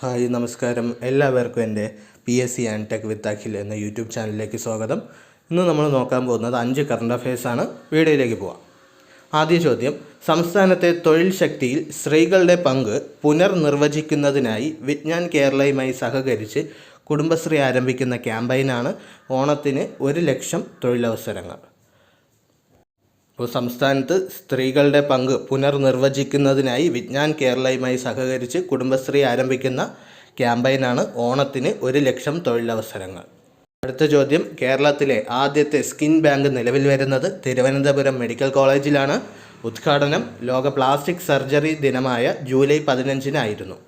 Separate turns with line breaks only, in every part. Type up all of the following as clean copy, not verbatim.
Hi നമസ്കാരം. എല്ലാവർക്കും എൻ്റെ PSC ആൻഡ് ടെക് വിത്ത് അഖിൽ എന്ന യൂട്യൂബ് ചാനലിലേക്ക് സ്വാഗതം. ഇന്ന് നമ്മൾ നോക്കാൻ പോകുന്നത് 5 കറണ്ട് അഫയേഴ്സാണ്. വീഡിയോയിലേക്ക് പോവാം. ആദ്യ ചോദ്യം: സംസ്ഥാനത്തെ തൊഴിൽ ശക്തിയിൽ സ്ത്രീകളുടെ പങ്ക് പുനർനിർവചിക്കുന്നതിനായി വിജ്ഞാൻ കേരളയുമായി സഹകരിച്ച് കുടുംബശ്രീ ആരംഭിക്കുന്ന ക്യാമ്പയിനാണ് ഓണത്തിന് 1 ലക്ഷം തൊഴിലവസരങ്ങൾ. ഇപ്പോൾ സംസ്ഥാനത്ത് സ്ത്രീകളുടെ പങ്ക് പുനർനിർവചിക്കുന്നതിനായി വിജ്ഞാൻ കേരളയുമായി സഹകരിച്ച് കുടുംബശ്രീ ആരംഭിക്കുന്ന ക്യാമ്പയിനാണ് ഓണത്തിന് 1 ലക്ഷം തൊഴിലവസരങ്ങൾ. അടുത്ത ചോദ്യം: കേരളത്തിലെ ആദ്യത്തെ സ്കിൻ ബാങ്ക് നിലവിൽ വരുന്നത് തിരുവനന്തപുരം മെഡിക്കൽ കോളേജിലാണ്. ഉദ്ഘാടനം ലോക പ്ലാസ്റ്റിക് സർജറി ദിനമായ ജൂലൈ 15-നായിരുന്നു.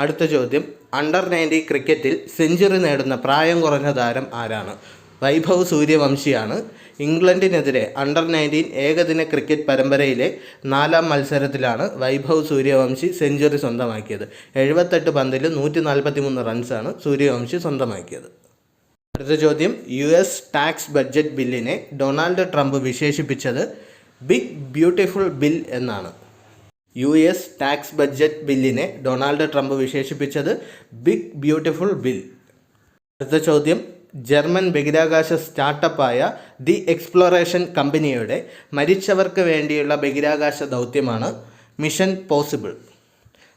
അടുത്ത ചോദ്യം: അണ്ടർ-19 ക്രിക്കറ്റിൽ സെഞ്ചുറി നേടുന്ന പ്രായം കുറഞ്ഞ താരം ആരാണ്? വൈഭവ് സൂര്യവംശിയാണ്. ഇംഗ്ലണ്ടിനെതിരെ അണ്ടർ-19 ഏകദിന ക്രിക്കറ്റ് പരമ്പരയിലെ 4ാം മത്സരത്തിലാണ് വൈഭവ് സൂര്യവംശി സെഞ്ചുറി സ്വന്തമാക്കിയത്. 78 പന്തിൽ 143 റൺസാണ് സൂര്യവംശി സ്വന്തമാക്കിയത്. അടുത്ത ചോദ്യം: US ടാക്സ് ബഡ്ജറ്റ് ബില്ലിനെ ഡൊണാൾഡ് ട്രംപ് വിശേഷിപ്പിച്ചത് ബിഗ് ബ്യൂട്ടിഫുൾ ബിൽ എന്നാണ്. US ടാക്സ് ബഡ്ജറ്റ് ബില്ലിനെ ഡൊണാൾഡ് ട്രംപ് വിശേഷിപ്പിച്ചത് ബിഗ് ബ്യൂട്ടിഫുൾ ബിൽ. അടുത്ത ചോദ്യം: ജർമ്മൻ ബഹിരാകാശ സ്റ്റാർട്ടപ്പായ ദി എക്സ്പ്ലോറേഷൻ കമ്പനിയുടെ മരിച്ചവർക്ക് വേണ്ടിയുള്ള ബഹിരാകാശ ദൗത്യമാണ് മിഷൻ പോസിബിൾ.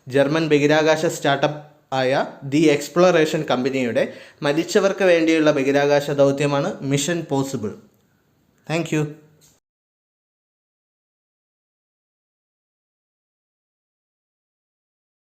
ജർമ്മൻ ബഹിരാകാശ സ്റ്റാർട്ടപ്പ് ആയ ദി എക്സ്പ്ലോറേഷൻ കമ്പനിയുടെ മരിച്ചവർക്ക് വേണ്ടിയുള്ള ബഹിരാകാശ ദൗത്യമാണ് മിഷൻ പോസിബിൾ. Thank you.